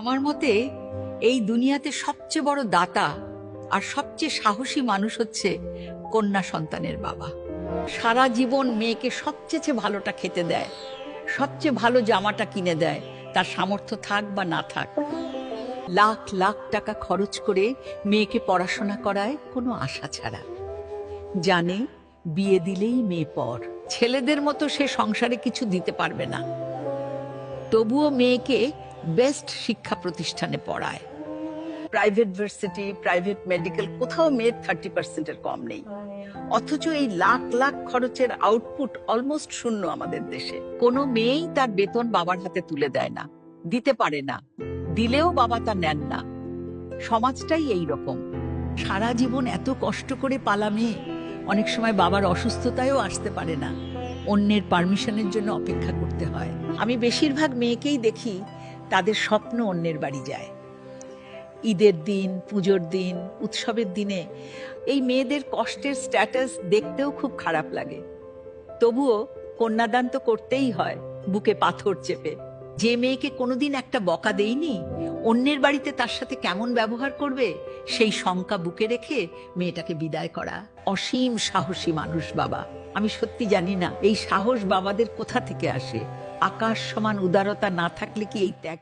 আমার মতে এই দুনিয়াতে সবচেয়ে বড় দাতা আর সবচেয়ে সাহসী মানুষ হচ্ছে কন্যা সন্তানের বাবা। সারা জীবন মেয়েকে সবচেয়ে ভালোটা খেতে দেয়, সবচেয়ে ভালো জামাটা কিনে দেয়, তার সামর্থ্য থাক বা না থাক। লাখ লাখ টাকা খরচ করে মেয়েকে পড়াশোনা করায় কোনো আশা ছাড়া। জানে বিয়ে দিলেই মেয়ে পর, ছেলেদের মতো সে সংসারে কিছু দিতে পারবে না। তবুও মেয়েকে বেস্ট শিক্ষা প্রতিষ্ঠানে পড়ায়। প্রাইভেট ভার্সিটি, প্রাইভেট মেডিকেল, কোথাও মেয়ের 30% কম নেই। অথচ এই লাখ লাখ খরচের আউটপুট অলমোস্ট শূন্য আমাদের দেশে। কোনো মেয়েই তার বেতন বাবার হাতে তুলে দেয় না, দিতে পারে না, দিলেও বাবা তা নেন না। সমাজটাই এই রকম। সারা জীবন এত কষ্ট করে পালা মেয়ে অনেক সময় বাবার অসুস্থতায়ও আসতে পারে না, অন্যের পারমিশনের জন্য অপেক্ষা করতে হয়। আমি বেশিরভাগ মেয়েকেই দেখি তাদের স্বপ্ন অন্যের বাড়ি যায়। ঈদের দিন, পুজোর দিন, উৎসবের দিনে এই মেয়েদের কষ্টের স্ট্যাটাস দেখতেও খুব খারাপ লাগে। তবুও কন্যাদান তো করতেই হয়, বুকে পাথর চেপে। যে মেয়েকে কোনোদিন একটা বকা দেয়নি, অন্যের বাড়িতে তার সাথে কেমন ব্যবহার করবে সেই শঙ্কা বুকে রেখে মেয়েটাকে বিদায় করা অসীম সাহসী মানুষ বাবা। আমি সত্যি জানি না এই সাহস বাবাদের কোথা থেকে আসে। আকাশ সমান উদারতা না থাকলে কি এই ত্যাগ